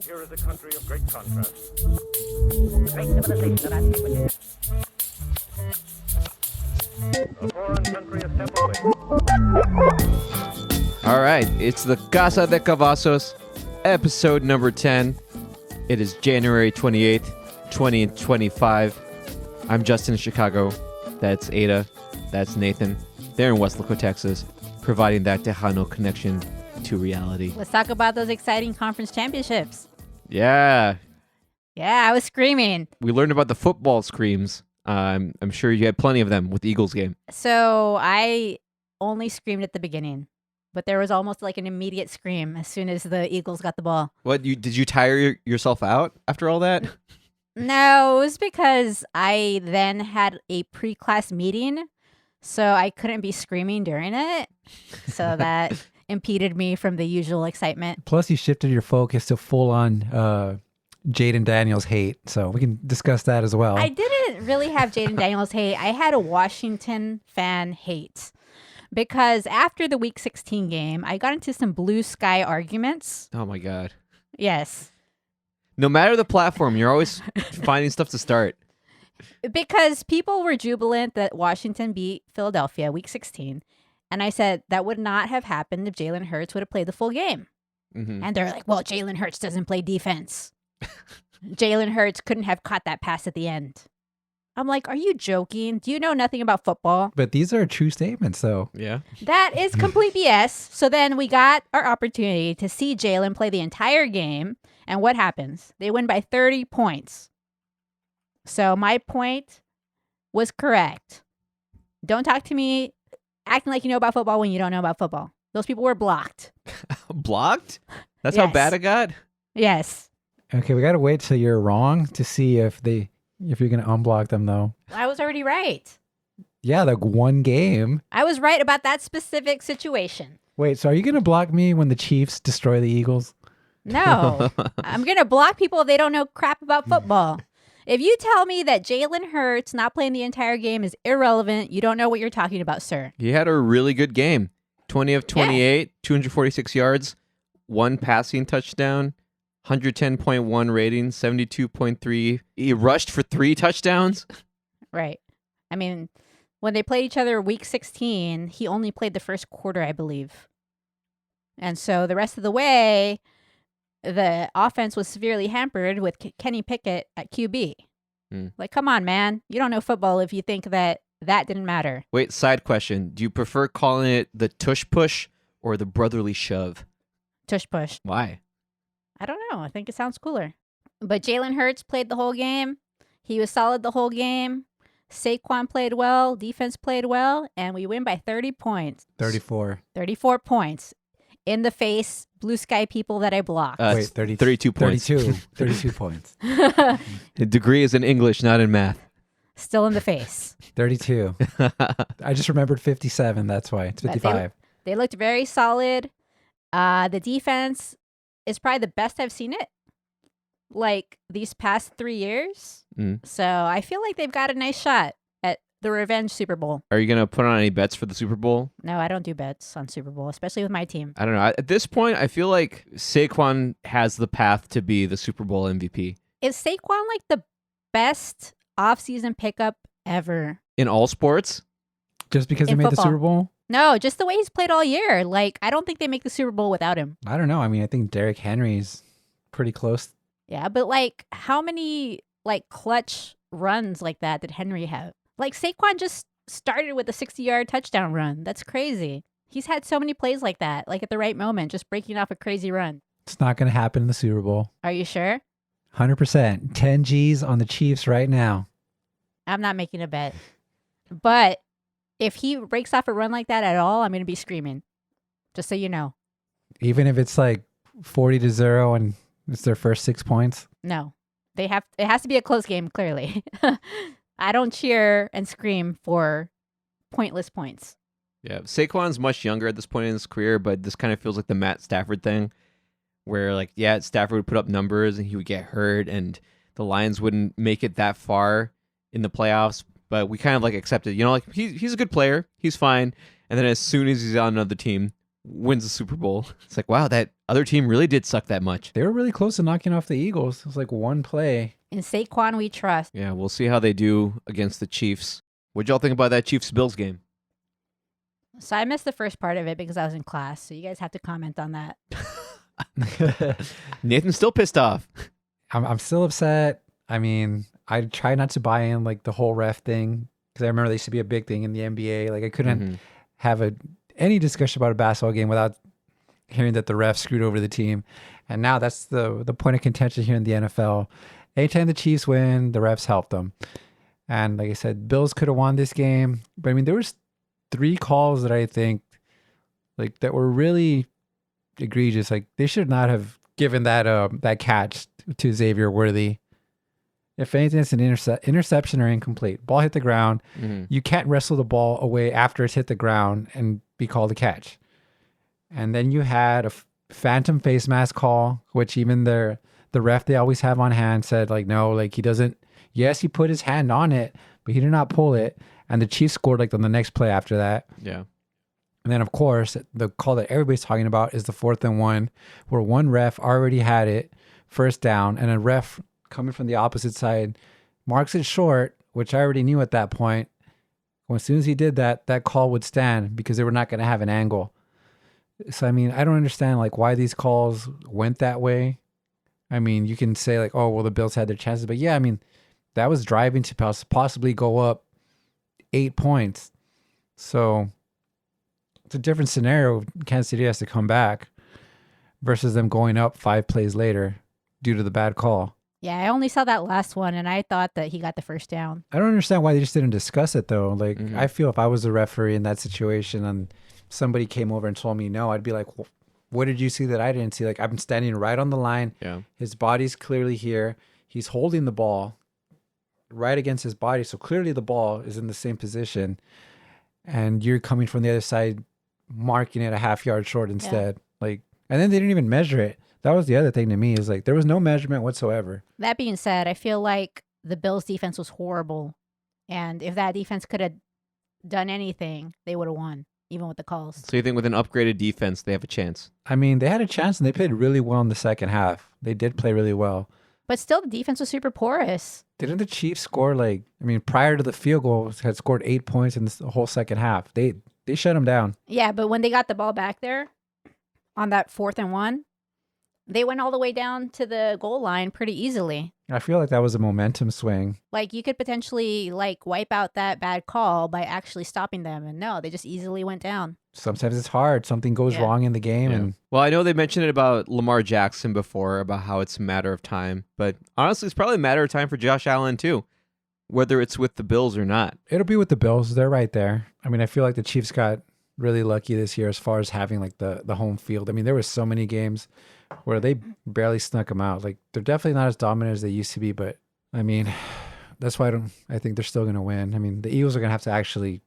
Here is a country of great contrast. Great civilization of antiquity. A foreign country a step away. All right, it's the Casa de Cavazos, episode number 10. It is January 28th, 2025. I'm Justin in Chicago. That's Ada. That's Nathan. They're in Westlaco, Texas, providing that Tejano connection to reality. Let's talk about those exciting conference championships. Yeah, Yeah, I was screaming. we learned about the football screams. I'm sure you had plenty of them with the Eagles game. So I only screamed at the beginning, but there was almost like an immediate scream as soon as the Eagles got the ball. What, did you tire yourself out after all that? No, it was because I then had a pre-class meeting, so I couldn't be screaming during it. So that impeded me from the usual excitement. Plus, you shifted your focus to full-on Jaden Daniels hate, so we can discuss that as well. I didn't really have Jaden Daniels hate. I had a Washington fan hate because after the Week 16 game, I got into some blue sky arguments. Oh my God. Yes. No matter the platform, you're always finding stuff to start. Because people were jubilant that Washington beat Philadelphia Week 16. And I said that would not have happened if Jalen Hurts would have played the full game. Mm-hmm. And they're like, well, Jalen Hurts doesn't play defense. Jalen Hurts couldn't have caught that pass at the end. I'm like, are you joking? Do you know nothing about football? But these are true statements, though. Yeah. That is complete BS. So then we got our opportunity to see Jalen play the entire game. And what happens? They win by 30 points. So my point was correct. Don't talk to me acting like you know about football when you don't know about football. Those people were blocked. Blocked? That's how Yes. bad it got? Yes. Okay, we gotta wait till you're wrong to see if you're gonna unblock them, though. I was already right. Yeah, like one game. I was right about that specific situation. Wait, so are you gonna block me when the Chiefs destroy the Eagles? No. I'm going to block people if they don't know crap about football. If you tell me that Jalen Hurts not playing the entire game is irrelevant, you don't know what you're talking about, sir. He had a really good game. 20 of 28, 246 yards, one passing touchdown, 110.1 rating, 72.3. He rushed for 3 touchdowns. Right. I mean, when they played each other Week 16, he only played the first quarter, I believe. And so the rest of the way, the offense was severely hampered with Kenny Pickett at QB. Like, come on, man. You don't know football if you think that didn't matter. Wait, side question. Do you prefer calling it the tush push or the brotherly shove? Tush push. Why? I don't know. I think it sounds cooler. But Jalen Hurts played the whole game. He was solid the whole game. Saquon played well. Defense played well. And we win by 30 points. 34. 34 points. In the face, blue sky people that I blocked. Wait, 30, 32 points. 32 points. The degree is in English, not in math. Still in the face. 32. I just remembered 57. That's why it's 55. They looked very solid. The defense is probably the best I've seen it like these past 3 years. So I feel like they've got a nice shot at the revenge Super Bowl. Are you going to put on any bets for the Super Bowl? No, I don't do bets on Super Bowl, especially with my team. I don't know. At this point, I feel like Saquon has the path to be the Super Bowl MVP. Is Saquon like the best offseason pickup ever? In all sports? Just because they In made the football. Super Bowl? No, just the way he's played all year. Like, I don't think they make the Super Bowl without him. I don't know. I mean, I think Derrick Henry's pretty close. Yeah, but like, how many like clutch runs like that did Henry have? Like, Saquon just started with a 60-yard touchdown run. That's crazy. He's had so many plays like that, like at the right moment, just breaking off a crazy run. It's not going to happen in the Super Bowl. Are you sure? 100%. 10 G's on the Chiefs right now. I'm not making a bet. But if he breaks off a run like that at all, I'm going to be screaming. Just so you know. Even if it's like 40-0 and it's their first 6 points. No. It has to be a close game, clearly. I don't cheer and scream for pointless points. Yeah, Saquon's much younger at this point in his career, but this kind of feels like the Matt Stafford thing, where like, yeah, Stafford would put up numbers and he would get hurt and the Lions wouldn't make it that far in the playoffs, but we kind of like accepted, you know, like he's a good player, he's fine, and then as soon as he's on another team, wins the Super Bowl. It's like, wow, that other team really did suck that much. They were really close to knocking off the Eagles. It was like one play. In Saquon, we trust. Yeah, we'll see how they do against the Chiefs. What'd y'all think about that Chiefs-Bills game? So I missed the first part of it because I was in class. So you guys have to comment on that. Nathan's still pissed off. I'm still upset. I mean, I try not to buy in like the whole ref thing because I remember they used to be a big thing in the NBA. Like I couldn't have any discussion about a basketball game without hearing that the ref screwed over the team. And now that's the point of contention here in the NFL. Anytime the Chiefs win, the refs help them. And like I said, Bills could have won this game. But I mean, there was 3 calls that I think like that were really egregious. Like they should not have given that catch to Xavier Worthy. If anything, it's an interception or incomplete. Ball hit the ground. You can't wrestle the ball away after it's hit the ground and be called a catch. And then you had a phantom face mask call, which even the ref they always have on hand said like, no, like he doesn't. Yes, he put his hand on it, but he did not pull it. And the Chiefs scored like on the next play after that. Yeah. And then, of course, the call that everybody's talking about is the 4th and 1, where one ref already had it, first down, and a ref coming from the opposite side marks it short, which I already knew at that point. Well, as soon as he did that, that call would stand because they were not going to have an angle. So, I mean, I don't understand like why these calls went that way. I mean, you can say like, oh, well, the Bills had their chances. But yeah, I mean, that was driving to possibly go up 8 points. So it's a different scenario. Kansas City has to come back versus them going up 5 plays later due to the bad call. Yeah, I only saw that last one, and I thought that he got the first down. I don't understand why they just didn't discuss it, though. Like, I feel if I was the referee in that situation and somebody came over and told me no, I'd be like, well, what did you see that I didn't see? Like, I'm standing right on the line. Yeah. His body's clearly here. He's holding the ball right against his body. So clearly the ball is in the same position. And you're coming from the other side, marking it a half yard short instead. Yeah. Like, and then they didn't even measure it. That was the other thing to me is like, there was no measurement whatsoever. That being said, I feel like the Bills defense was horrible. And if that defense could have done anything, they would have won, even with the calls. So you think with an upgraded defense, they have a chance? I mean, they had a chance and they played really well in the second half. They did play really well. But still, the defense was super porous. Didn't the Chiefs score like, I mean, prior to the field goal, had scored 8 points in the whole second half. They shut them down. Yeah, but when they got the ball back there on that 4th and 1, they went all the way down to the goal line pretty easily. I feel like that was a momentum swing. Like you could potentially like wipe out that bad call by actually stopping them. And no, they just easily went down. Sometimes it's hard. Something goes wrong in the game. Yeah. And well, I know they mentioned it about Lamar Jackson before, about how it's a matter of time. But honestly, it's probably a matter of time for Josh Allen too, whether it's with the Bills or not. It'll be with the Bills. They're right there. I mean, I feel like the Chiefs got really lucky this year as far as having like the home field. I mean, there were so many games where they barely snuck them out. Like they're definitely not as dominant as they used to be, but I mean, that's why I think they're still going to win. I mean, the Eagles are going to have to actually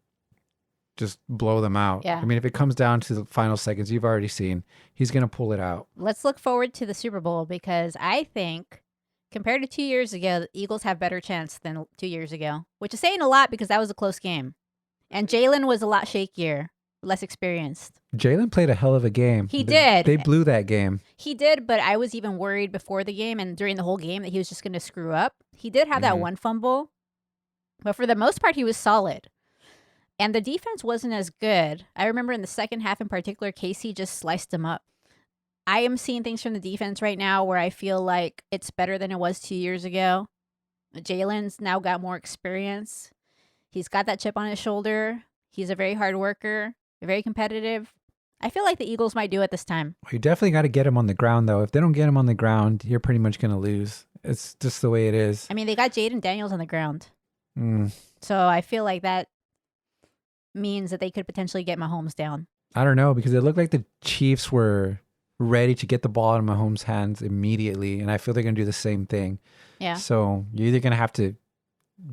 just blow them out. Yeah. I mean, if it comes down to the final seconds, you've already seen he's going to pull it out. Let's look forward to the Super Bowl because I think compared to 2 years ago, the Eagles have better chance than 2 years ago, which is saying a lot because that was a close game. And Jalen was a lot shakier, less experienced. Jalen played a hell of a game. He did. They blew that game. He did, but I was even worried before the game and during the whole game that he was just going to screw up. He did have that one fumble, but for the most part, he was solid. And the defense wasn't as good. I remember in the second half in particular, Casey just sliced him up. I am seeing things from the defense right now where I feel like it's better than it was 2 years ago. Jalen's now got more experience. He's got that chip on his shoulder. He's a very hard worker, very competitive. I feel like the Eagles might do it this time. You definitely got to get him on the ground, though. If they don't get him on the ground, you're pretty much going to lose. It's just the way it is. I mean, they got Jaden Daniels on the ground. Mm. So I feel like that means that they could potentially get Mahomes down. I don't know, because it looked like the Chiefs were ready to get the ball out of Mahomes' hands immediately, and I feel they're going to do the same thing. Yeah. So you're either going to have to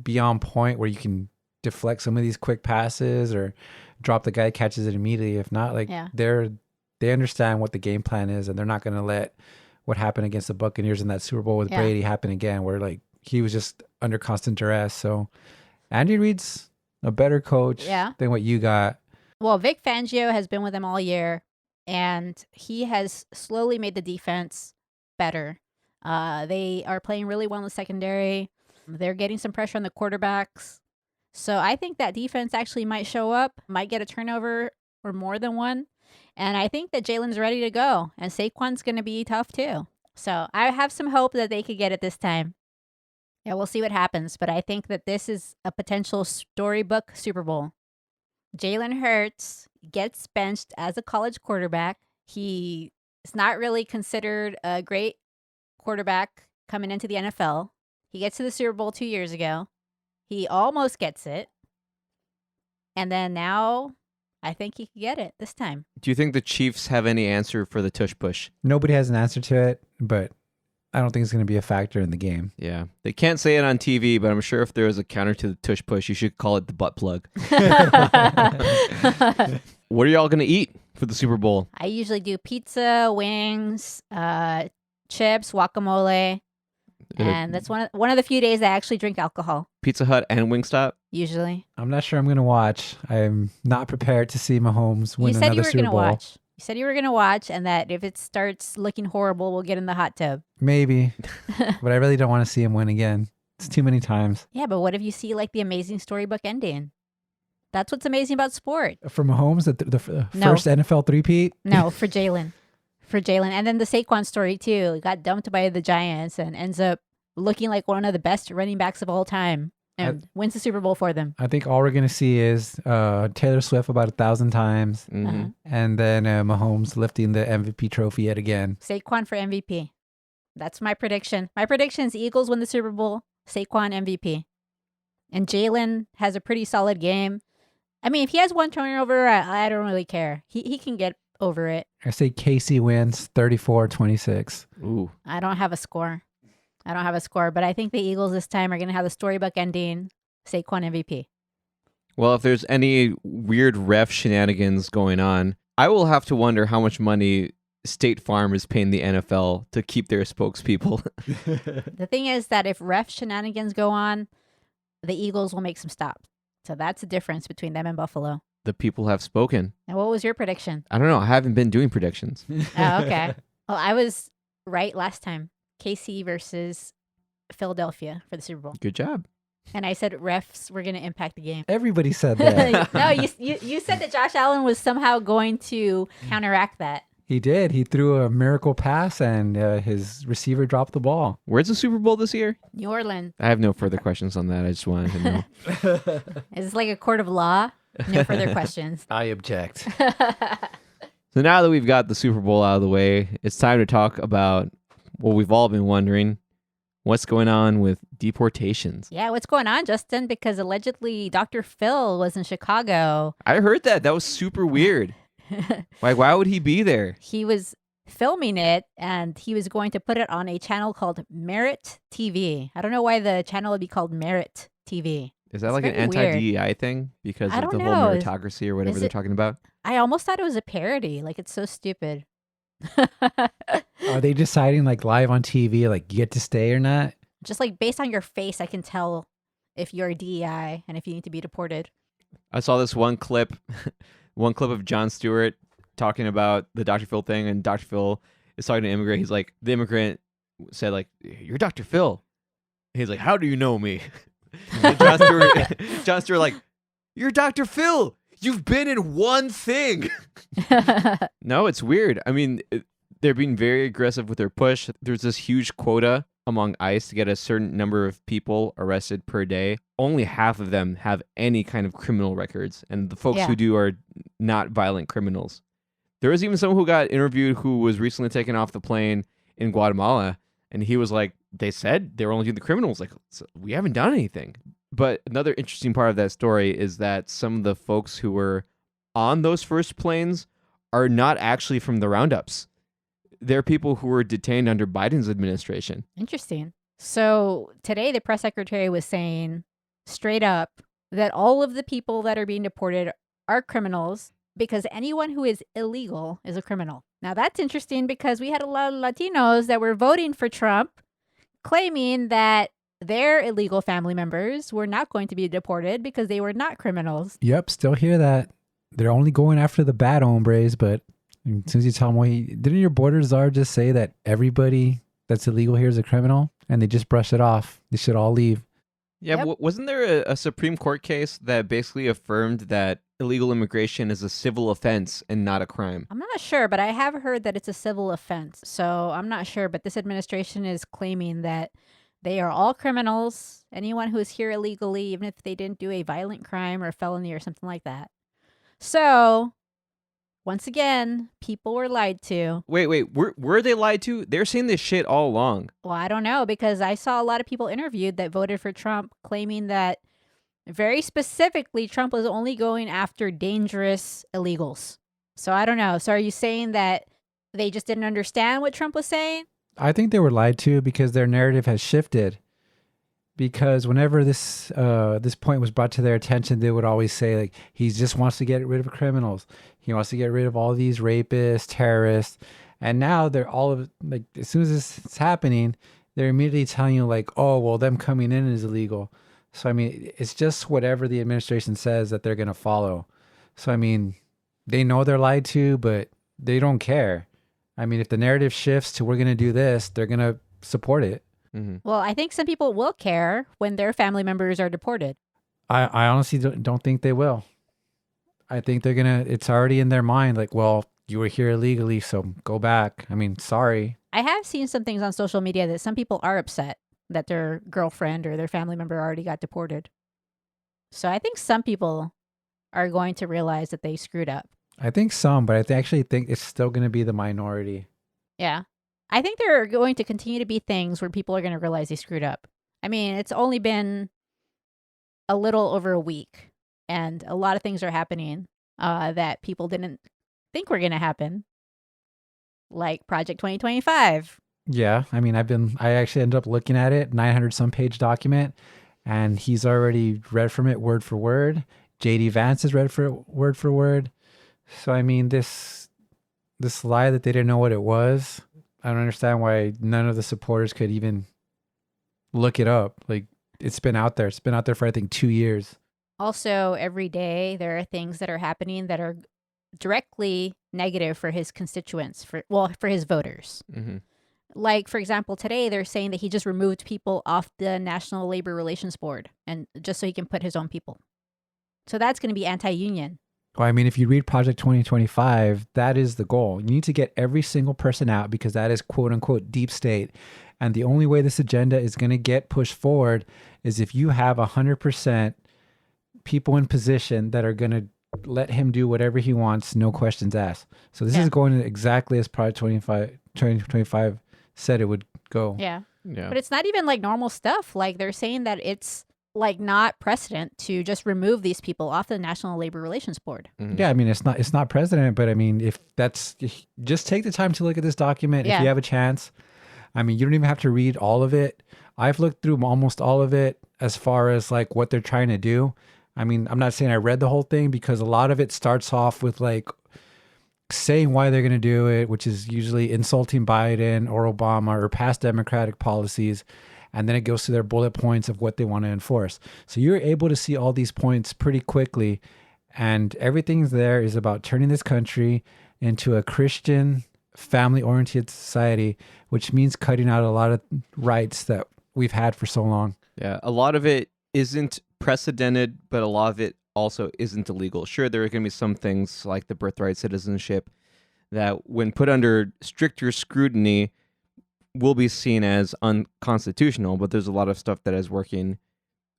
be on point where you can deflect some of these quick passes or drop the guy that catches it immediately. If not, like they understand what the game plan is, and they're not going to let what happened against the Buccaneers in that Super Bowl with Brady happen again, where like he was just under constant duress. So Andy Reid's a better coach than what you got. Well, Vic Fangio has been with them all year. and he has slowly made the defense better. They are playing really well in the secondary. They're getting some pressure on the quarterbacks. So I think that defense actually might show up, might get a turnover or more than one. And I think that Jalen's ready to go. And Saquon's going to be tough too. So I have some hope that they could get it this time. Yeah, we'll see what happens. But I think that this is a potential storybook Super Bowl. Jalen Hurts gets benched as a college quarterback. He is not really considered a great quarterback coming into the NFL. He gets to the Super Bowl 2 years ago. He almost gets it. And then now I think he could get it this time. Do you think the Chiefs have any answer for the tush push? Nobody has an answer to it, but I don't think it's going to be a factor in the game. Yeah. They can't say it on TV, but I'm sure if there was a counter to the tush push, you should call it the butt plug. What are y'all going to eat for the Super Bowl? I usually do pizza, wings, chips, guacamole. And that's one of the few days I actually drink alcohol. Pizza Hut and Wingstop? Usually. I'm not sure I'm going to watch. I'm not prepared to see Mahomes win You said another you were Super going to Bowl. watch. You said you were going to watch, and that if it starts looking horrible, we'll get in the hot tub. Maybe, but I really don't want to see him win again. It's too many times. Yeah, but what if you see like the amazing storybook ending? That's what's amazing about sport. For Mahomes, the No. first NFL three-peat? No, for Jalen. For Jalen. And then the Saquon story, too. He got dumped by the Giants and ends up looking like one of the best running backs of all time and wins the Super Bowl for them. I think all we're going to see is Taylor Swift about 1,000 times, Uh-huh. and then Mahomes lifting the MVP trophy yet again. Saquon for MVP. That's my prediction. My prediction is Eagles win the Super Bowl, Saquon MVP. And Jalen has a pretty solid game. I mean, if he has one turnover, I don't really care. He can get over it. I say Casey wins 34-26. Ooh. I don't have a score. But I think the Eagles this time are going to have the storybook ending, Saquon MVP. Well, if there's any weird ref shenanigans going on, I will have to wonder how much money State Farm is paying the NFL to keep their spokespeople. The thing is that if ref shenanigans go on, the Eagles will make some stops. So that's the difference between them and Buffalo. The people have spoken. And what was your prediction? I don't know. I haven't been doing predictions. Oh, okay. Well, I was right last time. KC versus Philadelphia for the Super Bowl. Good job. And I said refs were going to impact the game. Everybody said that. No, you said that Josh Allen was somehow going to counteract that. He did. He threw a miracle pass, and his receiver dropped the ball. Where's the Super Bowl this year? New Orleans. I have no further questions on that. I just wanted to know. Is this like a court of law? No further questions. I object. So now that we've got the Super Bowl out of the way, it's time to talk about what we've all been wondering. What's going on with deportations? Yeah, what's going on, Justin? Because allegedly Dr. Phil was in Chicago. I heard that. That was super weird. Like, why would he be there? He was filming it, and he was going to put it on a channel called Merit TV. I don't know why the channel would be called Merit TV. Is that It's like an very weird. anti-DEI thing? Because I of the don't whole know. meritocracy or whatever Is they're it- talking about? I almost thought it was a parody. Like, it's so stupid. Are they deciding like live on TV, like you get to stay or not? Just like based on your face, I can tell if you're a DEI and if you need to be deported. I saw this one clip of Jon Stewart talking about the Dr. Phil thing, and Dr. Phil is talking to an immigrant. He's like, the immigrant said, like, "You're Dr. Phil." He's like, "How do you know me?" And Jon Stewart, like, "You're Dr. Phil. You've been in one thing." No, it's weird. I mean, they're being very aggressive with their push. There's this huge quota among ICE to get a certain number of people arrested per day. Only half of them have any kind of criminal records, and the folks Yeah. who do are not violent criminals. There was even someone who got interviewed who was recently taken off the plane in Guatemala, and he was like, they said they were only doing the criminals. Like, "So we haven't done anything." But another interesting part of that story is that some of the folks who were on those first planes are not actually from the roundups. They're people who were detained under Biden's administration. Interesting. So today, the press secretary was saying straight up that all of the people that are being deported are criminals because anyone who is illegal is a criminal. Now, that's interesting because we had a lot of Latinos that were voting for Trump, claiming that their illegal family members were not going to be deported because they were not criminals. Yep, still hear that. They're only going after the bad hombres, but And as soon as you tell them, well, didn't your border czar just say that everybody that's illegal here is a criminal? And they just brush it off. They should all leave. Yeah, Yep. wasn't there a Supreme Court case that basically affirmed that illegal immigration is a civil offense and not a crime? I'm not sure, but I have heard that it's a civil offense. So I'm not sure, but this administration is claiming that they are all criminals. Anyone who is here illegally, even if they didn't do a violent crime or felony or something like that. So, once again, people were lied to. Wait, were they lied to? They're saying this shit all along. Well, I don't know, because I saw a lot of people interviewed that voted for Trump claiming that very specifically Trump was only going after dangerous illegals. So I don't know. So are you saying that they just didn't understand what Trump was saying? I think they were lied to because their narrative has shifted. Because whenever this point was brought to their attention, they would always say, like, he just wants to get rid of criminals. He wants to get rid of all these rapists, terrorists. And now they're like, as soon as this is happening, they're immediately telling you, like, oh, well, them coming in is illegal. So, I mean, it's just whatever the administration says that they're going to follow. So, I mean, they know they're lied to, but they don't care. I mean, if the narrative shifts to we're going to do this, they're going to support it. Mm-hmm. Well, I think some people will care when their family members are deported. I honestly don't think they will. I think it's already in their mind, like, well, you were here illegally, so go back. I mean, sorry. I have seen some things on social media that some people are upset that their girlfriend or their family member already got deported. So I think some people are going to realize that they screwed up. I think some, but actually think it's still going to be the minority. Yeah. I think there are going to continue to be things where people are going to realize they screwed up. I mean, it's only been a little over a week, and a lot of things are happening that people didn't think were going to happen, like Project 2025. Yeah, I mean, I actually ended up looking at it, 900 some page document, and he's already read from it word for word. JD Vance has read word for word. So I mean, this lie that they didn't know what it was, I don't understand why none of the supporters could even look it up. Like, it's been out there. It's been out there for, I think, 2 years. Also, every day there are things that are happening that are directly negative for his constituents, for his voters. Mm-hmm. Like, for example, today they're saying that he just removed people off the National Labor Relations Board, and just so he can put his own people. So that's going to be anti-union. Well, I mean, if you read Project 2025, that is the goal. You need to get every single person out because that is quote unquote deep state. And the only way this agenda is going to get pushed forward is if you have 100% people in position that are going to let him do whatever he wants, no questions asked. So this is going exactly as Project 2025 said it would go. Yeah. Yeah. But it's not even like normal stuff. Like, they're saying that it's like not precedent to just remove these people off the National Labor Relations Board. Mm-hmm. Yeah, I mean, it's not president, but I mean, just take the time to look at this document if you have a chance. I mean, you don't even have to read all of it. I've looked through almost all of it as far as like what they're trying to do. I mean, I'm not saying I read the whole thing because a lot of it starts off with like saying why they're going to do it, which is usually insulting Biden or Obama or past Democratic policies. And then it goes to their bullet points of what they want to enforce. So you're able to see all these points pretty quickly. And everything's there is about turning this country into a Christian, family-oriented society, which means cutting out a lot of rights that we've had for so long. Yeah, a lot of it isn't precedented, but a lot of it also isn't illegal. Sure, there are going to be some things like the birthright citizenship that, when put under stricter scrutiny, will be seen as unconstitutional, but there's a lot of stuff that is working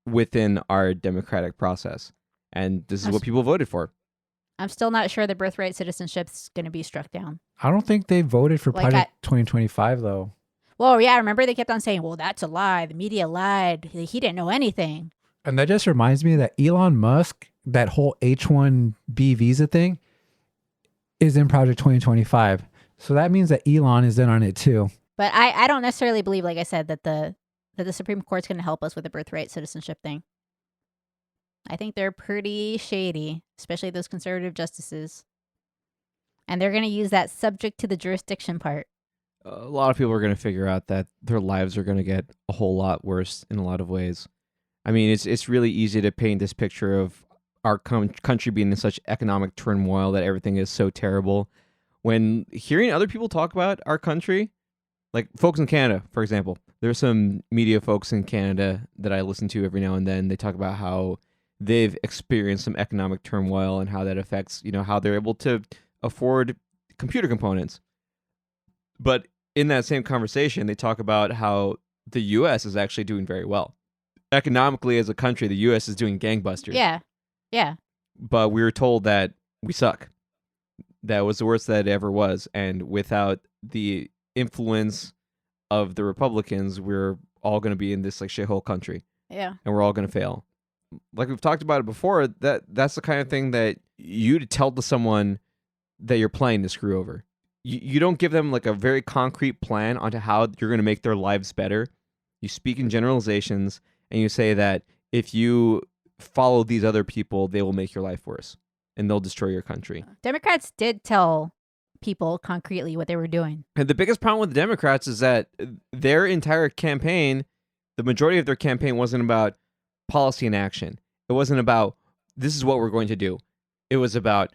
within our democratic process. And this is what people voted for. I'm still not sure the birthright citizenship's going to be struck down. I don't think they voted for Like Project 2025, though. Well, yeah, remember they kept on saying, well, that's a lie. The media lied. He didn't know anything. And that just reminds me that Elon Musk, that whole H-1B visa thing, is in Project 2025. So that means that Elon is in on it too. But I don't necessarily believe, like I said, that the Supreme Court's going to help us with the birthright citizenship thing. I think they're pretty shady, especially those conservative justices. And they're going to use that subject to the jurisdiction part. A lot of people are going to figure out that their lives are going to get a whole lot worse in a lot of ways. I mean, it's really easy to paint this picture of our country being in such economic turmoil that everything is so terrible, when hearing other people talk about our country, like folks in Canada, for example, there's some media folks in Canada that I listen to every now and then. They talk about how they've experienced some economic turmoil and how that affects, how they're able to afford computer components. But in that same conversation, they talk about how the U.S. is actually doing very well. Economically, as a country, the U.S. is doing gangbusters. Yeah. Yeah. But we were told that we suck. That was the worst that it ever was. And without the influence of the Republicans, we're all going to be in this like shithole country. Yeah. And we're all going to fail. Like we've talked about it before, that's the kind of thing that you tell to someone that you're playing to screw over. You don't give them like a very concrete plan onto how you're going to make their lives better. You speak in generalizations and you say that if you follow these other people, they will make your life worse and they'll destroy your country. Democrats did tell people concretely what they were doing. And the biggest problem with the Democrats is that their entire campaign, the majority of their campaign wasn't about policy and action. It wasn't about, this is what we're going to do. It was about,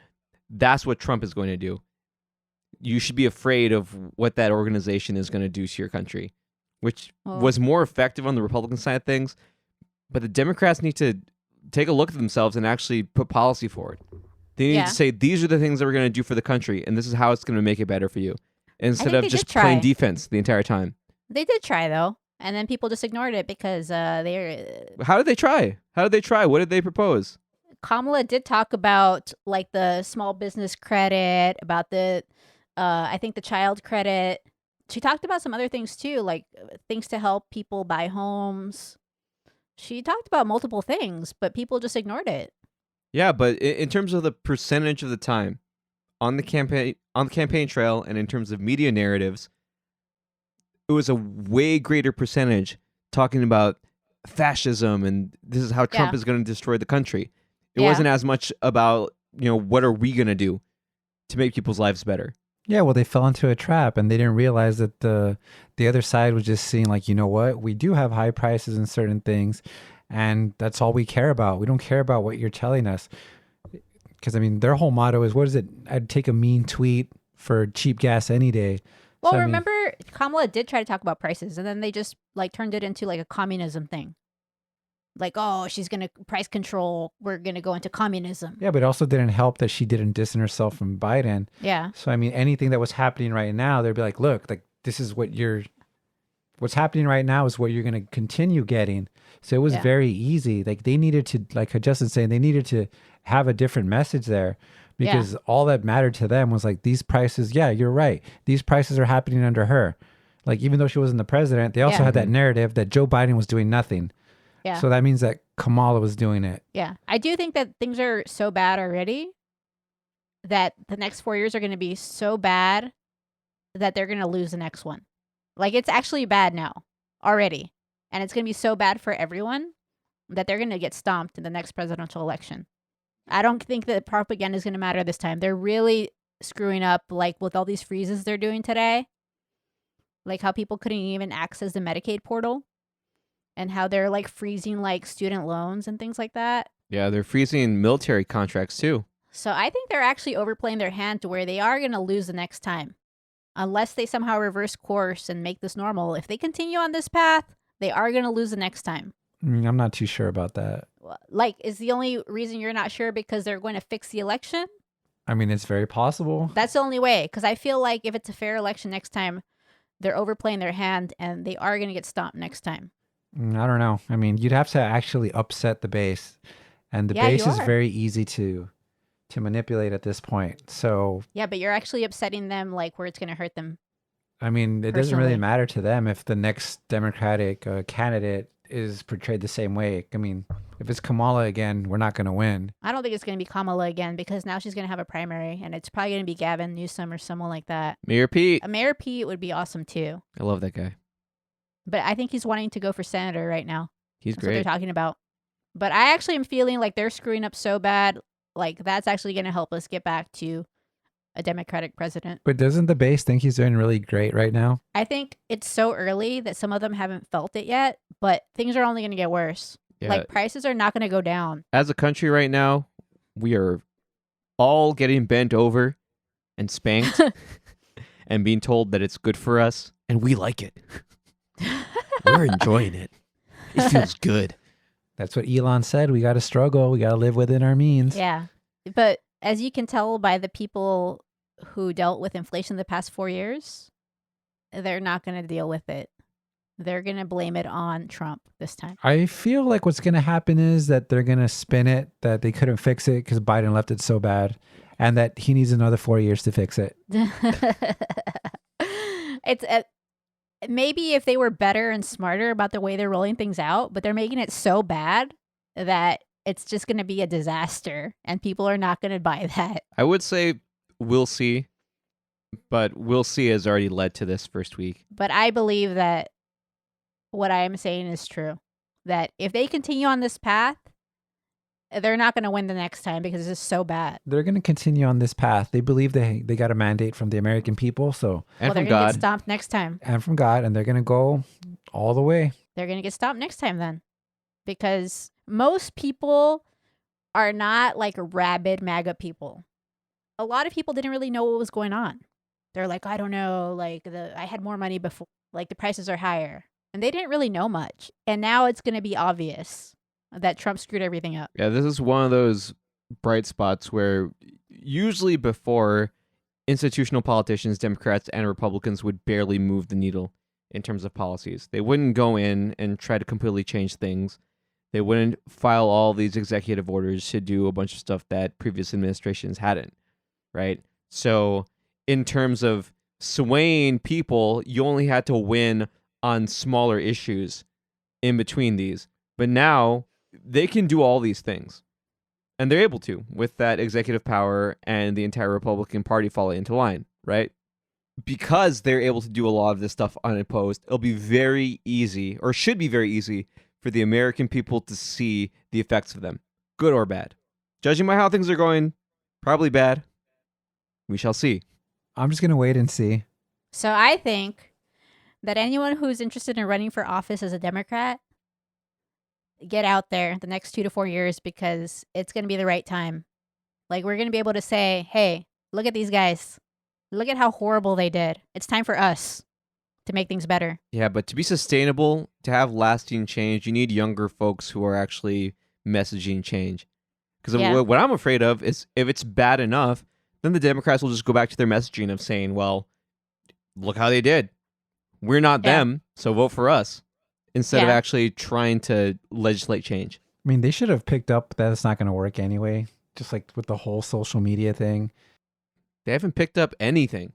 that's what Trump is going to do. You should be afraid of what that organization is going to do to your country, which was more effective on the Republican side of things. But the Democrats need to take a look at themselves and actually put policy forward. They need to say, these are the things that we're going to do for the country, and this is how it's going to make it better for you, instead of just playing defense the entire time. They did try, though, and then people just ignored it because they're... How did they try? What did they propose? Kamala did talk about, like, the small business credit, about the, I think, the child credit. She talked about some other things, too, like things to help people buy homes. She talked about multiple things, but people just ignored it. Yeah, but in terms of the percentage of the time on the campaign trail and in terms of media narratives, it was a way greater percentage talking about fascism and this is how Trump is going to destroy the country. It wasn't as much about, what are we going to do to make people's lives better? Yeah, well, they fell into a trap and they didn't realize that the other side was just seeing like, you know what, we do have high prices in certain things and that's all we care about. We don't care about what you're telling us. Because, I mean, their whole motto is, what is it? I'd take a mean tweet for cheap gas any day. Well, so, remember, Kamala did try to talk about prices and then they just like turned it into like a communism thing. Like, oh, she's going to price control. We're going to go into communism. Yeah, but it also didn't help that she didn't distance herself from Biden. Yeah. So, I mean, anything that was happening right now, they'd be like, look, like, this is what's happening right now is what you're going to continue getting. So it was very easy. Like they needed to, like Justin's saying, they needed to have a different message there because all that mattered to them was like these prices. Yeah, you're right. These prices are happening under her. Like, even though she wasn't the president, they also had that narrative that Joe Biden was doing nothing. Yeah. So that means that Kamala was doing it. Yeah. I do think that things are so bad already that the next 4 years are going to be so bad that they're going to lose the next one. Like, it's actually bad now already. And it's going to be so bad for everyone that they're going to get stomped in the next presidential election. I don't think that propaganda is going to matter this time. They're really screwing up, like, with all these freezes they're doing today. Like, how people couldn't even access the Medicaid portal. And how they're, like, freezing, like, student loans and things like that. Yeah, they're freezing military contracts, too. So I think they're actually overplaying their hand to where they are going to lose the next time. Unless they somehow reverse course and make this normal. If they continue on this path, they are going to lose the next time. I'm not too sure about that. Like, is the only reason you're not sure because they're going to fix the election? I mean, it's very possible. That's the only way. Because I feel like if it's a fair election next time, they're overplaying their hand and they are going to get stomped next time. I don't know. I mean, you'd have to actually upset the base. And the base is very easy to manipulate at this point. So yeah, but you're actually upsetting them like where it's going to hurt them. I mean, it doesn't really matter to them if the next Democratic candidate is portrayed the same way. I mean, if it's Kamala again, we're not going to win. I don't think it's going to be Kamala again because now she's going to have a primary and it's probably going to be Gavin Newsom or someone like that. Mayor Pete. Mayor Pete would be awesome too. I love that guy. But I think he's wanting to go for senator right now. That's great. That's what they're talking about. But I actually am feeling like they're screwing up so bad. Like, that's actually going to help us get back to a Democratic president. But doesn't the base think he's doing really great right now? I think it's so early that some of them haven't felt it yet, but things are only going to get worse. Yeah. Like, prices are not going to go down. As a country right now, we are all getting bent over and spanked and being told that it's good for us, and we like it. We're enjoying it. It feels good. That's what Elon said. We got to struggle. We got to live within our means. Yeah. But as you can tell by the people who dealt with inflation the past 4 years, they're not going to deal with it. They're going to blame it on Trump this time. I feel like what's going to happen is that they're going to spin it that they couldn't fix it because Biden left it so bad and that he needs another 4 years to fix it. It's maybe if they were better and smarter about the way they're rolling things out, but they're making it so bad that it's just going to be a disaster and people are not going to buy that. I would say we'll see, but we'll see has already led to this first week. But I believe that what I am saying is true. That if they continue on this path, they're not going to win the next time because it's so bad. They're going to continue on this path. They believe they got a mandate from the American people, so And they're from going to God. get stomped next time. and from God, and they're going to go all the way. They're going to get stopped next time then. Because most people are not like rabid MAGA people. A lot of people didn't really know what was going on. They're like, I don't know, like I had more money before, like the prices are higher. And they didn't really know much. And now it's going to be obvious that Trump screwed everything up. Yeah, this is one of those bright spots where usually before institutional politicians, Democrats and Republicans would barely move the needle in terms of policies. They wouldn't go in and try to completely change things. They wouldn't file all these executive orders to do a bunch of stuff that previous administrations hadn't, right? So in terms of swaying people, you only had to win on smaller issues in between these. But now they can do all these things. And they're able to with that executive power and the entire Republican Party falling into line, right? Because they're able to do a lot of this stuff unopposed, it'll be very easy, or should be very easy, for the American people to see the effects of them, good or bad. Judging by how things are going, probably bad. We shall see. I'm just going to wait and see. So I think that anyone who's interested in running for office as a Democrat, get out there the next 2 to 4 years because it's going to be the right time. Like, we're going to be able to say, hey, look at these guys. Look at how horrible they did. It's time for us to make things better. Yeah, but to be sustainable, to have lasting change, you need younger folks who are actually messaging change. Because Yeah. what I'm afraid of is if it's bad enough, then the Democrats will just go back to their messaging of saying, well, look how they did. We're not Yeah. them, so vote for us. Instead of Yeah. actually trying to legislate change. I mean, they should have picked up that it's not going to work anyway, just like with the whole social media thing. They haven't picked up anything.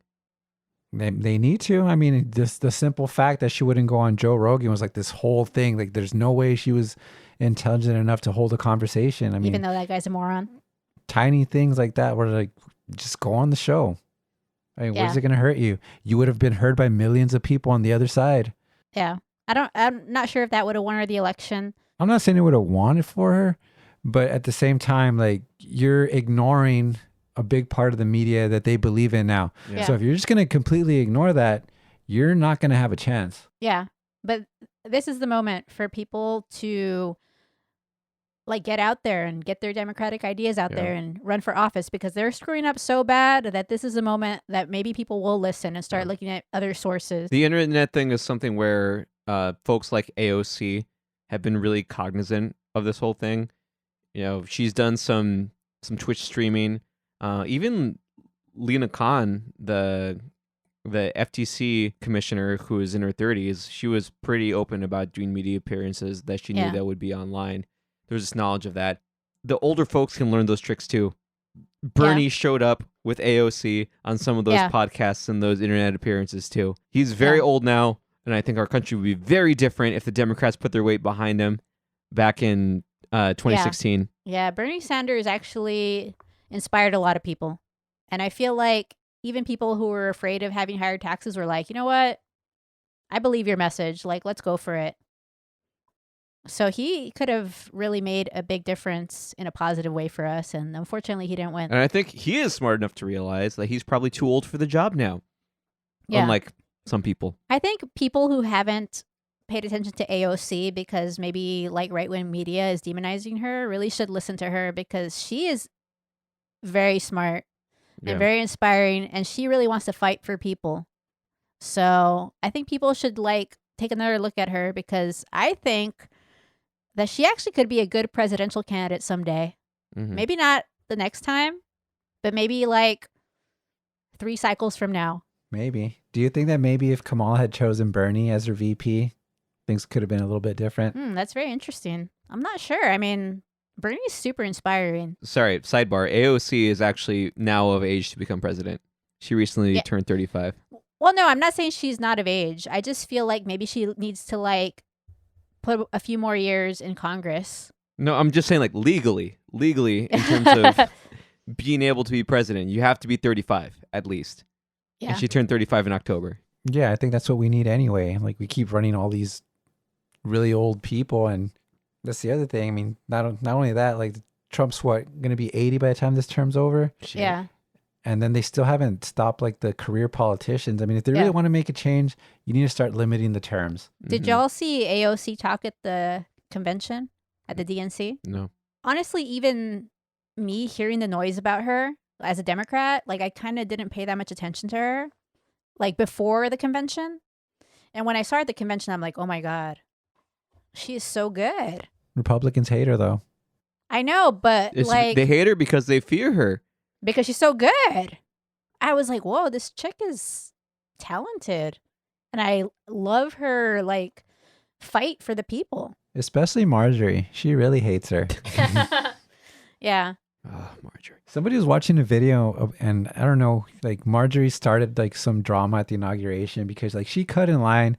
They need to. I mean, just the simple fact that she wouldn't go on Joe Rogan was like this whole thing. Like, there's no way she was intelligent enough to hold a conversation. I mean, Even though that guy's a moron. tiny things like that were like, just go on the show. I mean, Yeah. what's it going to hurt you? You would have been heard by millions of people on the other side. Yeah. I'm not sure if that would have won her the election. I'm not saying it would have won it for her, but at the same time, like, you're ignoring a big part of the media that they believe in now. Yeah. So if you're just going to completely ignore that, you're not going to have a chance. Yeah. But this is the moment for people to like get out there and get their democratic ideas out Yeah. there and run for office because they're screwing up so bad that this is a moment that maybe people will listen and start looking at other sources. The internet thing is something where folks like AOC have been really cognizant of this whole thing. You know, she's done some Twitch streaming. Even Lena Khan, the FTC commissioner who is in her 30s, she was pretty open about doing media appearances that she knew Yeah. that would be online. There's this knowledge of that. The older folks can learn those tricks too. Bernie showed up with AOC on some of those Yeah. podcasts and those internet appearances too. He's very Yeah. old now, and I think our country would be very different if the Democrats put their weight behind him back in 2016. Yeah, Bernie Sanders actually inspired a lot of people. And I feel like even people who were afraid of having higher taxes were like, you know what? I believe your message. Like, let's go for it. So he could have really made a big difference in a positive way for us. And unfortunately, he didn't win. And I think he is smart enough to realize that he's probably too old for the job now. Yeah. Unlike some people. I think people who haven't paid attention to AOC because maybe like right-wing media is demonizing her really should listen to her because she is very smart. and very inspiring. And she really wants to fight for people. So I think people should like take another look at her because I think that she actually could be a good presidential candidate someday. Mhm. Maybe not the next time, but maybe like 3 cycles from now. Maybe. Do you think that maybe if Kamala had chosen Bernie as her VP, things could have been a little bit different? That's very interesting. I'm not sure. I mean, Bernie's super inspiring. Sorry, sidebar. AOC is actually now of age to become president. She recently Yeah. turned 35. Well, no, I'm not saying she's not of age. I just feel like maybe she needs to like put a few more years in Congress. No, I'm just saying like legally in terms of being able to be president, you have to be 35 at least. Yeah. And she turned 35 in October. Yeah, I think that's what we need anyway. Like we keep running all these really old people, and that's the other thing. I mean, not only that, like Trump's going to be 80 by the time this term's over, Yeah. and then they still haven't stopped like the career politicians. I mean, if they Yeah. really want to make a change, you need to start limiting the terms. Did Mhm. y'all see AOC talk at the convention at the DNC? No. Honestly, even me hearing the noise about her as a Democrat, like I kind of didn't pay that much attention to her, like before the convention. And when I saw her at the convention, I'm like, oh my God, she is so good. Republicans hate her though. I know, but like, They hate her because they fear her. because she's so good. I was like, whoa, this chick is talented. And I love her, like, fight for the people. Especially Marjorie. She really hates her. Yeah. Oh, Marjorie. Somebody was watching a video of, and I don't know, like Marjorie started like some drama at the inauguration because like she cut in line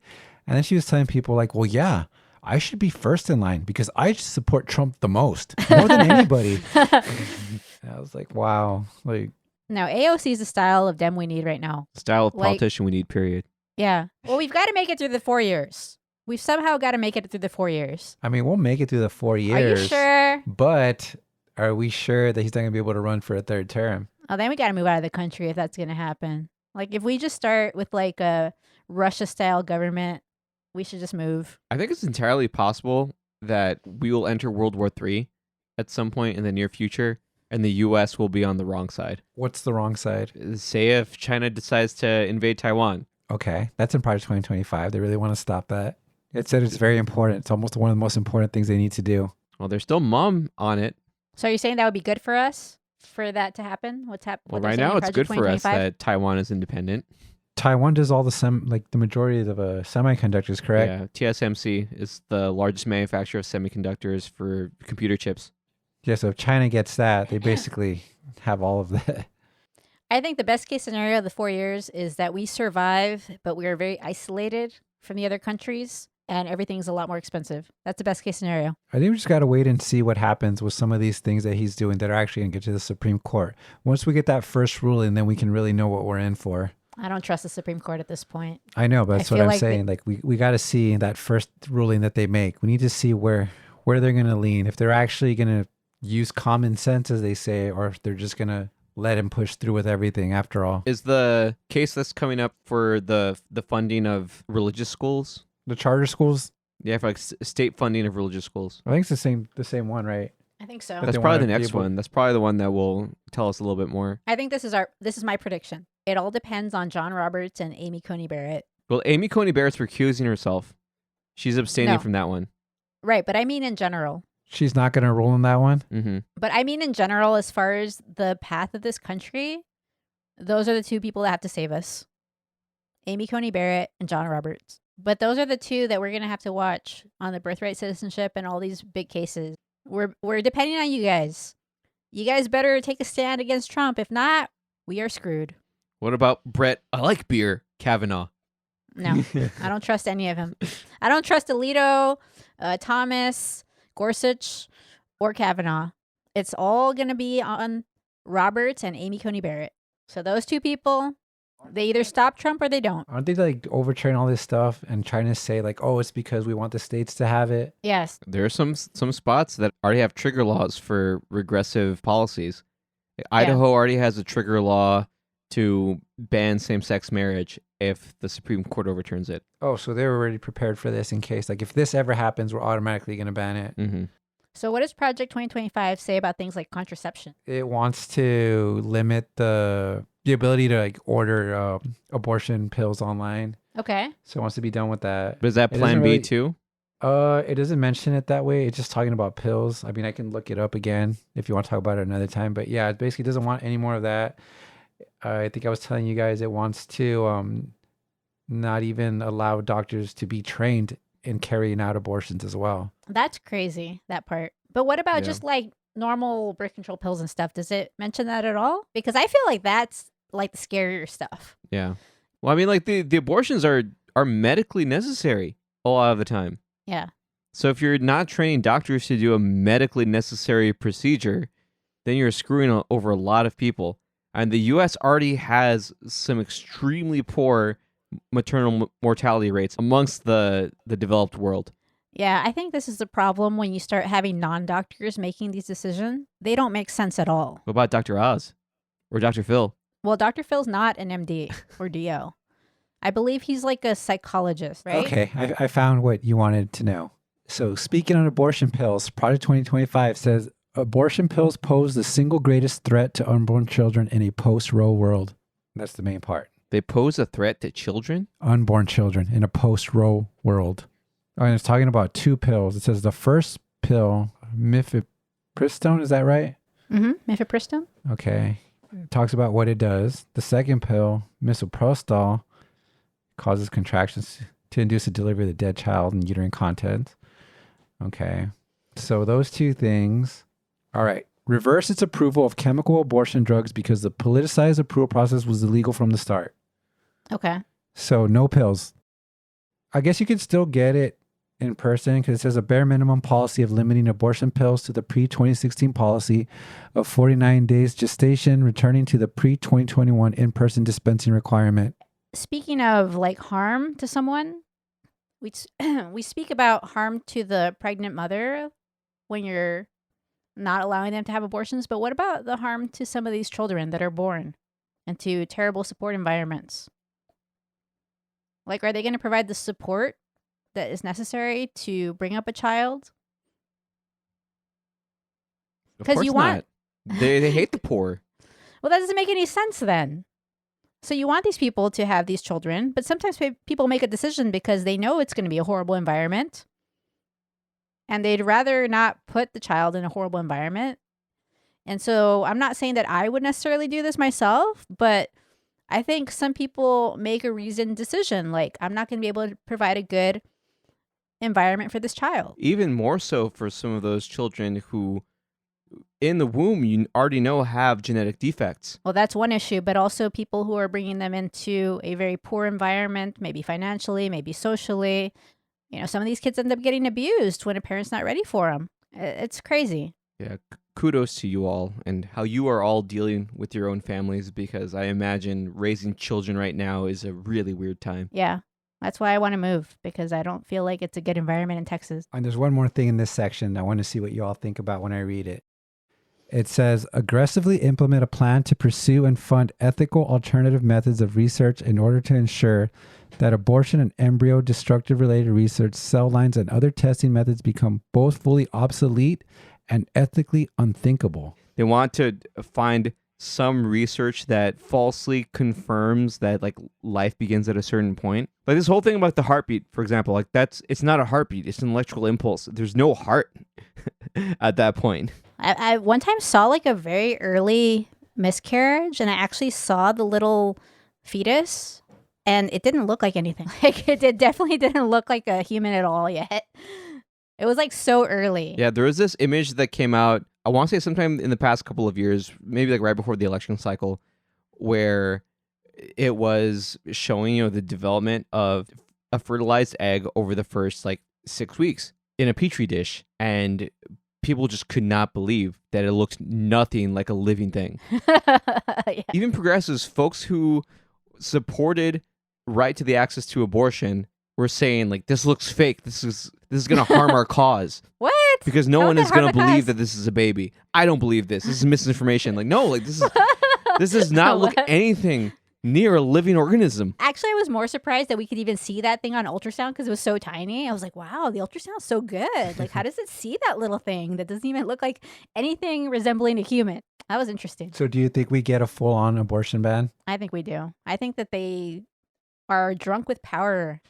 and then she was telling people like, well, yeah, I should be first in line because I support Trump the most, more than anybody. And I was like, wow. Like, No, AOC is the style of Dem we need right now. Style of Like- politician we need, period. Yeah. Well, we've got to make it through the 4 years. We've somehow got to make it through the 4 years. I mean, we'll make it through the 4 years. Are you sure? But are we sure that he's not going to be able to run for a third term? Oh, then we got to move out of the country if that's going to happen. Like, if we just start with like a Russia-style government, we should just move. I think it's entirely possible that we will enter World War III at some point in the near future, and the U.S. will be on the wrong side. What's the wrong side? Say if China decides to invade Taiwan. Okay, that's in Project 2025. They really want to stop that. It said it's very important. It's almost one of the most important things they need to do. Well, there's still mum on it. So are you saying that would be good for us for that to happen? What's happening? Well, right now it's good for us that Taiwan is independent. Taiwan does all the the majority of semiconductors, correct? Yeah, TSMC is the largest manufacturer of semiconductors for computer chips. Yeah, so if China gets that, they basically have all of that. I think the best case scenario of the 4 years is that we survive, but we are very isolated from the other countries and everything's a lot more expensive. That's the best case scenario. I think we just got to wait and see what happens with some of these things that he's doing that are actually going to get to the Supreme Court. Once we get that first ruling, then we can really know what we're in for. I don't trust the Supreme Court at this point. I know, but that's I what feel I'm like saying. Like we got to see that first ruling that they make. We need to see where they're going to lean. If they're actually going to use common sense, as they say, or if they're just going to let him push through with everything after all. Is the case that's coming up for the funding of religious schools? The charter schools? Yeah, for like state funding of religious schools. I think it's the same one, right? I think so. But That's they probably wanna the be next able- one. That's probably the one that will tell us a little bit more. I think this is my prediction. It all depends on John Roberts and Amy Coney Barrett. Well, Amy Coney Barrett's recusing herself. She's abstaining No. from that one. Right, but I mean in general. She's not going to rule in that one? Mm-hmm. But I mean in general, as far as the path of this country, those are the two people that have to save us. Amy Coney Barrett and John Roberts. But those are the two that we're going to have to watch on the birthright citizenship and all these big cases. We're depending on you guys. You guys better take a stand against Trump. If not, we are screwed. What about Brett? I like beer. Kavanaugh. No, I don't trust any of him. I don't trust Alito, Thomas, Gorsuch, or Kavanaugh. It's all going to be on Roberts and Amy Coney Barrett. So those two people, they either stop Trump or they don't. Aren't they like overturning all this stuff and trying to say like, oh, it's because we want the states to have it? Yes. There are some spots that already have trigger laws for regressive policies. Idaho already has a trigger law to ban same-sex marriage if the Supreme Court overturns it. Oh, so they were already prepared for this in case, like, if this ever happens, we're automatically going to ban it. Mm-hmm. So what does Project 2025 say about things like contraception? It wants to limit the ability to like order abortion pills online. Okay. So it wants to be done with that. But is that It Plan doesn't B really- too? It doesn't mention it that way. It's just talking about pills. I mean, I can look it up again if you want to talk about it another time. But yeah, it basically doesn't want any more of that. I think I was telling you guys it wants to not even allow doctors to be trained in carrying out abortions as well. That's crazy, that part. But what about Yeah. just like normal birth control pills and stuff? Does it mention that at all? Because I feel like that's like the scarier stuff. Yeah. Well, I mean, like the abortions are medically necessary a lot of the time. Yeah. So if you're not training doctors to do a medically necessary procedure, then you're screwing over a lot of people. And the U.S. already has some extremely poor maternal mortality rates amongst the developed world. Yeah, I think this is the problem when you start having non-doctors making these decisions. They don't make sense at all. What about Dr. Oz or Dr. Phil? Well, Dr. Phil's not an MD or DO. I believe he's like a psychologist, right? Okay, I found what you wanted to know. So speaking on abortion pills, Project 2025 says abortion pills pose the single greatest threat to unborn children in a post-Roe world. That's the main part. They pose a threat to children? Unborn children in a post-Roe world. Oh, and it's talking about two pills. It says the first pill, mifepristone, is that right? Mm-hmm. Mifepristone? Okay. It talks about what it does. The second pill, misoprostol, causes contractions to induce the delivery of the dead child and uterine contents. Okay. So those two things. All right. Reverse its approval of chemical abortion drugs because the politicized approval process was illegal from the start. Okay. So no pills. I guess you could still get it in person because it says a bare minimum policy of limiting abortion pills to the pre-2016 policy of 49 days gestation, returning to the pre-2021 in-person dispensing requirement. Speaking of like harm to someone, we speak about harm to the pregnant mother when you're not allowing them to have abortions, but what about the harm to some of these children that are born into terrible support environments? Like, are they going to provide the support that is necessary to bring up a child? Of 'Cause course you want- not. They hate the poor. Well, that doesn't make any sense then. So you want these people to have these children, but sometimes people make a decision because they know it's going to be a horrible environment. And they'd rather not put the child in a horrible environment. And so I'm not saying that I would necessarily do this myself, but I think some people make a reasoned decision. Like, I'm not going to be able to provide a good environment for this child. Even more so for some of those children who, in the womb, you already know have genetic defects. Well, that's one issue, but also people who are bringing them into a very poor environment, maybe financially, maybe socially. You know, some of these kids end up getting abused when a parent's not ready for them. It's crazy. Yeah, kudos to you all and how you are all dealing with your own families, because I imagine raising children right now is a really weird time. Yeah, that's why I want to move, because I don't feel like it's a good environment in Texas. And there's one more thing in this section I want to see what you all think about when I read it. It says, aggressively implement a plan to pursue and fund ethical alternative methods of research in order to ensure that abortion and embryo destructive related research, cell lines, and other testing methods become both fully obsolete and ethically unthinkable. They want to find some research that falsely confirms that like life begins at a certain point. Like this whole thing about the heartbeat, for example, like it's not a heartbeat, it's an electrical impulse. There's no heart at that point. I one time saw like a very early miscarriage, and I actually saw the little fetus, and it didn't look like anything. Like it definitely didn't look like a human at all yet. It was like so early. Yeah, there was this image that came out, I want to say sometime in the past couple of years, maybe like right before the election cycle, where it was showing, the development of a fertilized egg over the first like 6 weeks in a petri dish, and people just could not believe that it looked nothing like a living thing. Yeah. Even progressives, folks who supported right to the access to abortion, were saying like, this looks fake. This is going to harm our cause. What? Because no How one would is that going harm to the believe cause? that this is a baby. I don't believe this. This is misinformation. Like, no, like this does not look What? anything near a living organism. Actually, I was more surprised that we could even see that thing on ultrasound because it was so tiny. I was like, wow, the ultrasound's so good. Like, how does it see that little thing that doesn't even look like anything resembling a human? That was interesting. So do you think we get a full-on abortion ban? I think we do. I think that they are drunk with power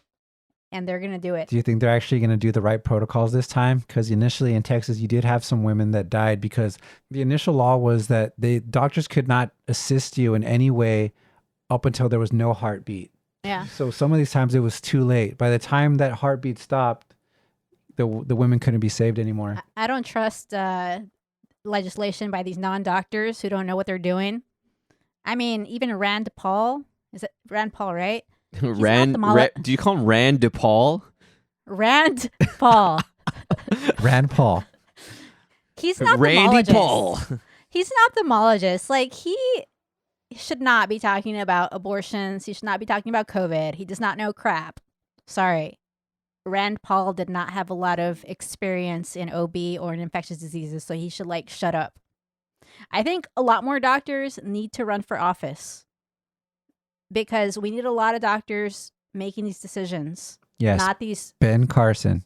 and they're going to do it. Do you think they're actually going to do the right protocols this time? Because initially in Texas, you did have some women that died because the initial law was that the doctors could not assist you in any way up until there was no heartbeat. Yeah. So some of these times it was too late. By the time that heartbeat stopped, the women couldn't be saved anymore. I don't trust legislation by these non-doctors who don't know what they're doing. I mean, even Rand Paul. Is it Rand Paul, right? Do you call him Rand DePaul? Rand Paul. Rand Paul. He's an Randy ophthalmologist. Paul. He's an ophthalmologist. Like, he should not be talking about abortions. He should not be talking about COVID. He does not know crap. Sorry. Rand Paul did not have a lot of experience in OB or in infectious diseases, so he should, like, shut up. I think a lot more doctors need to run for office because we need a lot of doctors making these decisions. Yes. Not these Ben Carson.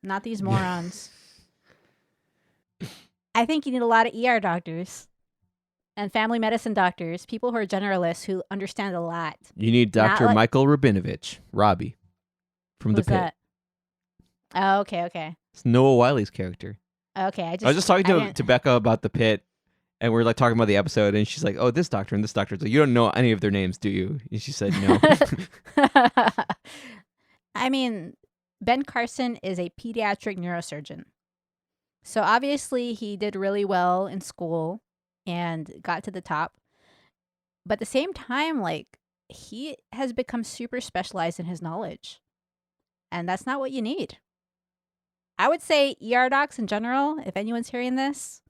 Not these morons. I think you need a lot of ER doctors and family medicine doctors, people who are generalists who understand a lot. You need Dr. Not like- Michael Rabinovich, Robbie, from Who's The Pit. that? Oh, okay. It's Noah Wiley's character. Okay, I I was just talking to Becca about The Pit, and we are like talking about the episode, and she's like, "Oh, this doctor and this doctor." It's like, "You don't know any of their names, do you?" And she said, "No." I mean, Ben Carson is a pediatric neurosurgeon. So obviously he did really well in school and got to the top. But at the same time, like, he has become super specialized in his knowledge. And that's not what you need. I would say ER docs in general, if anyone's hearing this,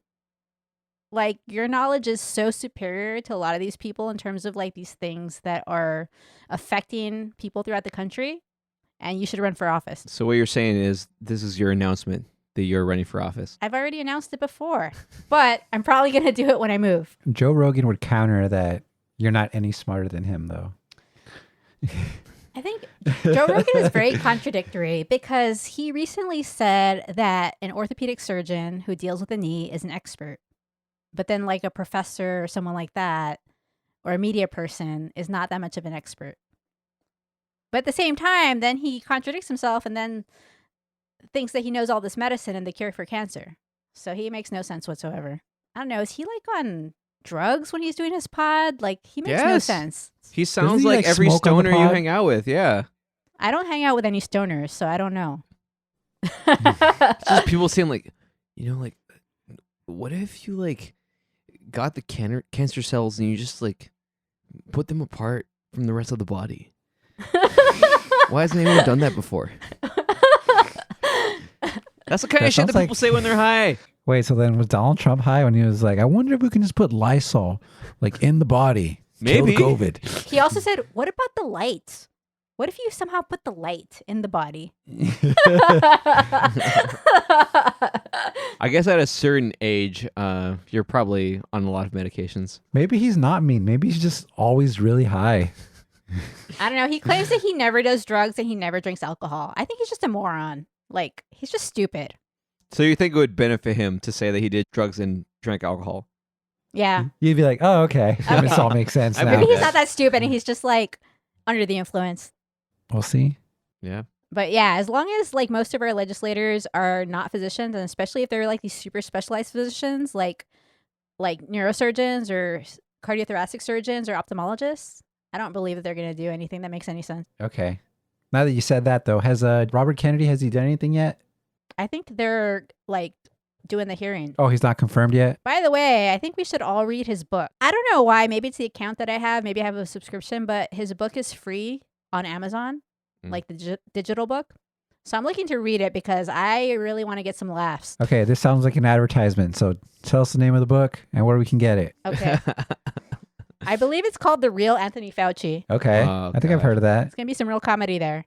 like, your knowledge is so superior to a lot of these people in terms of, like, these things that are affecting people throughout the country, and you should run for office. So what you're saying is this is your announcement that you're running for office. I've already announced it before, but I'm probably going to do it when I move. Joe Rogan would counter that you're not any smarter than him, though. I think Joe Rogan is very contradictory because he recently said that an orthopedic surgeon who deals with the knee is an expert. But then, like, a professor or someone like that, or a media person, is not that much of an expert. But at the same time, then he contradicts himself and then thinks that he knows all this medicine and the cure for cancer. So he makes no sense whatsoever. I don't know. Is he, like, on drugs when he's doing his pod? Like, he makes no Yes. sense. He sounds Doesn't he, like like, every smoke on the stoner you pod? hang out with. Yeah. I don't hang out with any stoners, so I don't know. It's just people saying, like, you know, like, what if you, like, got the cancer cells and you just, like, put them apart from the rest of the body? Why hasn't anyone done that before? That's the kind That of shit that sounds people say when they're high. Wait, so then was Donald Trump high when he was like, I wonder if we can just put Lysol, like, in the body? Maybe. Kill COVID. He also said, what about the light? What if you somehow put the light in the body? I guess at a certain age, you're probably on a lot of medications. Maybe he's not mean. Maybe he's just always really high. I don't know. He claims that he never does drugs and he never drinks alcohol. I think he's just a moron. Like, he's just stupid. So you think it would benefit him to say that he did drugs and drank alcohol? Yeah. You'd be like, oh, okay. Okay. This all makes sense I now. mean, Maybe he's not that stupid and he's just, like, under the influence. We'll see. Yeah. But yeah, as long as, like, most of our legislators are not physicians, and especially if they're, like, these super specialized physicians, like neurosurgeons or cardiothoracic surgeons or ophthalmologists, I don't believe that they're going to do anything that makes any sense. Okay. Now that you said that, though, has Robert Kennedy, has he done anything yet? I think they're, like, doing the hearing. Oh, he's not confirmed yet? By the way, I think we should all read his book. I don't know why. Maybe it's the account that I have. Maybe I have a subscription, but his book is free on Amazon, like the digital book. So I'm looking to read it because I really want to get some laughs. Okay, this sounds like an advertisement. So tell us the name of the book and where we can get it. Okay. I believe it's called The Real Anthony Fauci. Okay. Oh, I think I've God. heard of that. It's going to be some real comedy there.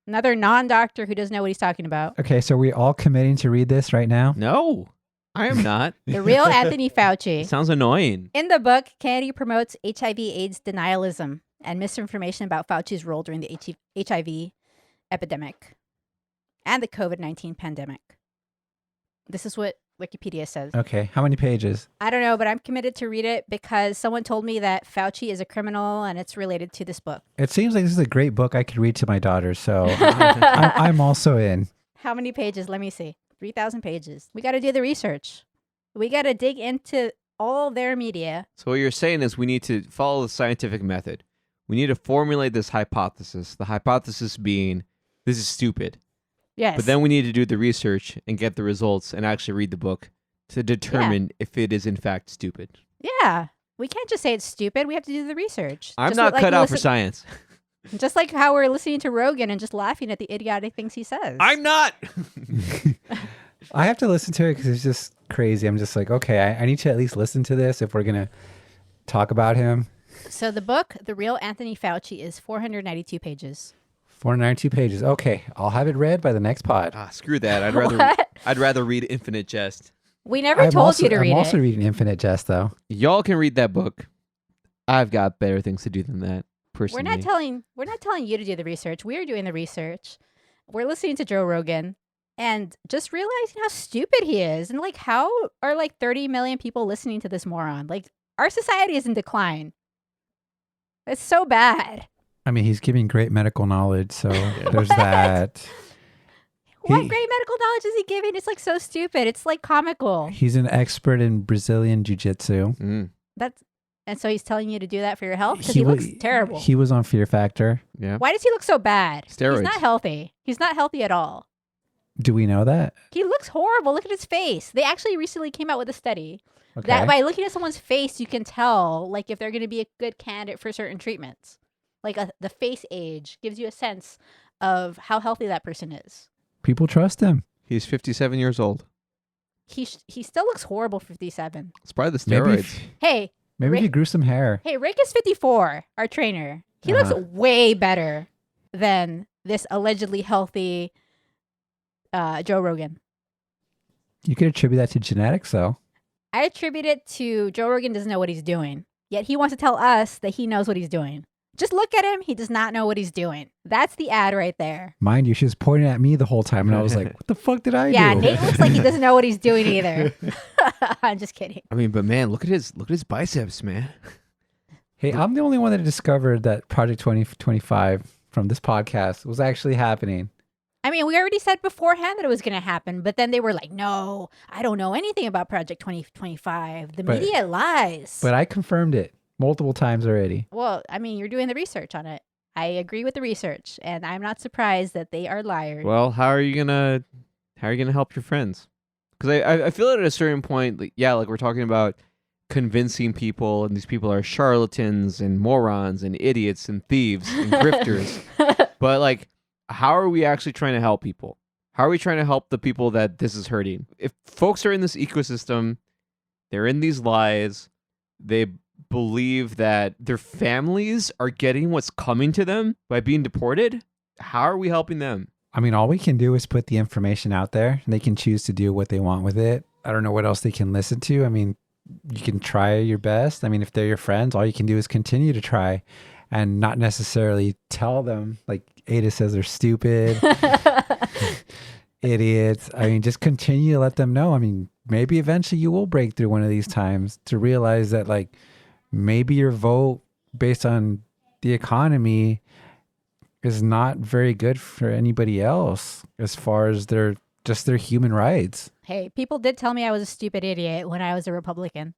Another non-doctor who doesn't know what he's talking about. Okay, so we're all committing to read this right now? No. I am not. The real Anthony Fauci. It sounds annoying. In the book, Kennedy promotes HIV/AIDS denialism and misinformation about Fauci's role during the HIV epidemic and the COVID-19 pandemic. This is what Wikipedia says. Okay. How many pages? I don't know, but I'm committed to read it because someone told me that Fauci is a criminal and it's related to this book. It seems like this is a great book I could read to my daughter, so I'm also in. How many pages? Let me see. 3,000 pages. We got to do the research. We got to dig into all their media. So what you're saying is we need to follow the scientific method. We need to formulate this hypothesis. The hypothesis being, this is stupid. Yes. But then we need to do the research and get the results and actually read the book to determine if it is in fact stupid. Yeah. We can't just say it's stupid. We have to do the research. I'm Just not like cut we out for listen- science. Just like how we're listening to Rogan and just laughing at the idiotic things he says. I'm not. I have to listen to it because it's just crazy. I'm just like, okay, I need to at least listen to this if we're going to talk about him. So the book, The Real Anthony Fauci, is 492 pages. 492 pages. Okay, I'll have it read by the next pod. Screw that. What? I'd rather read Infinite Jest. We never told you to read I'm also it. reading Infinite Jest, though. Y'all can read that book. I've got better things to do than that. Personally. We're not telling you to do the research. We're doing the research. We're listening to Joe Rogan and just realizing how stupid he is and like how are like 30 million people listening to this moron. Like our society is in decline. It's so bad. I mean, he's giving great medical knowledge, so there's that. What great medical knowledge is he giving? It's like so stupid. It's like comical. He's an expert in Brazilian jiu-jitsu. And so he's telling you to do that for your health because he looks terrible. He was on Fear Factor. Yeah. Why does he look so bad? Steroids. He's not healthy. He's not healthy at all. Do we know that? He looks horrible. Look at his face. They actually recently came out with a study Okay. that by looking at someone's face, you can tell like if they're going to be a good candidate for certain treatments. Like the face age gives you a sense of how healthy that person is. People trust him. He's 57 years old. He still looks horrible for 57. It's probably the Maybe steroids. Maybe Rick- he grew some hair. Hey, Rick is 54, our trainer. He looks way better than this allegedly healthy Joe Rogan. You could attribute that to genetics, though. I attribute it to Joe Rogan doesn't know what he's doing. Yet he wants to tell us that he knows what he's doing. Just look at him. He does not know what he's doing. That's the ad right there. Mind you, she was pointing at me the whole time, and I was like, what the fuck did I Yeah, do? Nate looks like he doesn't know what he's doing either. I'm just kidding. I mean, but man, look at his biceps, man. Hey, I'm the only one that discovered that Project 2025 from this podcast was actually happening. I mean, we already said beforehand that it was going to happen, but then they were like, no, I don't know anything about Project 2025. The media lies. But I confirmed it multiple times already. Well, I mean, you're doing the research on it. I agree with the research, and I'm not surprised that they are liars. Well, how are you gonna help your friends? Because I feel at a certain point, like we're talking about convincing people, and these people are charlatans and morons and idiots and thieves and grifters. But like, how are we actually trying to help people? How are we trying to help the people that this is hurting? If folks are in this ecosystem, they're in these lies, they believe that their families are getting what's coming to them by being deported, how are we helping them? I mean, all we can do is put the information out there, and they can choose to do what they want with it. I don't know what else they can listen to. I mean, you can try your best. I mean, if they're your friends, all you can do is continue to try and not necessarily tell them, like Ada says, they're stupid, idiots. I mean, just continue to let them know. I mean, maybe eventually you will break through one of these times to realize that, like, maybe your vote based on the economy is not very good for anybody else as far as their human rights. Hey, people did tell me I was a stupid idiot when I was a Republican.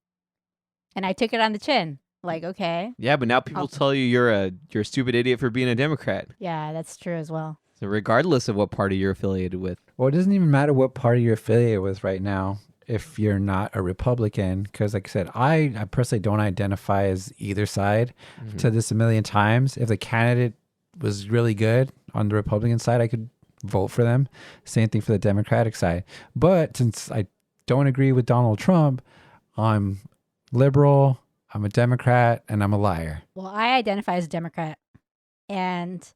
And I took it on the chin. Like, okay. Yeah, but now people tell you you're a stupid idiot for being a Democrat. Yeah, that's true as well. So regardless of what party you're affiliated with. Well, it doesn't even matter what party you're affiliated with right now if you're not a Republican. Because like I said, I personally don't identify as either side. I've said this a million times. If the candidate was really good on the Republican side, I could vote for them. Same thing for the Democratic side. But since I don't agree with Donald Trump, I'm liberal, I'm a Democrat, and I'm a liar. Well, I identify as a Democrat. And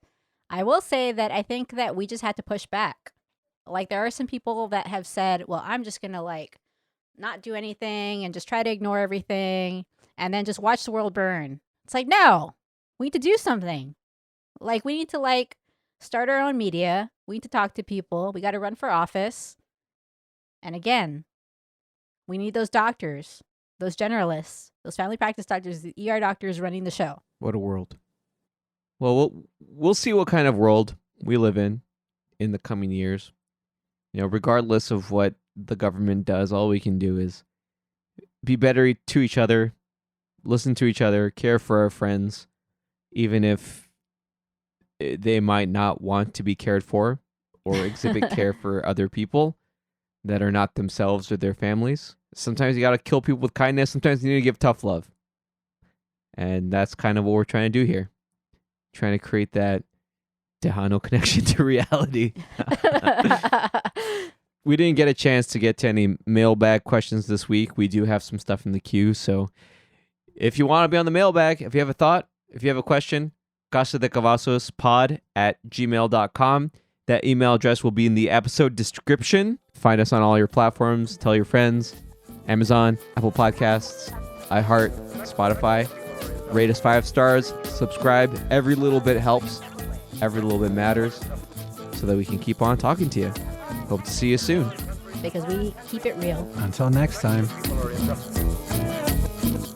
I will say that I think that we just had to push back. Like, there are some people that have said, well, I'm just going to, like, not do anything and just try to ignore everything and then just watch the world burn. It's like, no, we need to do something. Like, we need to start our own media. We need to talk to people. We got to run for office. And again, we need those doctors, those generalists, those family practice doctors, the ER doctors running the show. What a world. Well, we'll see what kind of world we live in the coming years. Regardless of what the government does, all we can do is be better to each other, listen to each other, care for our friends, even if they might not want to be cared for or exhibit care for other people that are not themselves or their families. Sometimes you got to kill people with kindness. Sometimes you need to give tough love. And that's kind of what we're trying to do here. Trying to create that Tejano connection to reality. We didn't get a chance to get to any mailbag questions this week. We do have some stuff in the queue. So if you want to be on the mailbag, if you have a thought, if you have a question, CasadeCavazospod @gmail.com. That email address will be in the episode description. Find us on all your platforms. Tell your friends. Amazon, Apple Podcasts, iHeart, Spotify. Rate us 5 stars. Subscribe. Every little bit helps. Every little bit matters. So that we can keep on talking to you. Hope to see you soon. Because we keep it real. Until next time. People are in justice.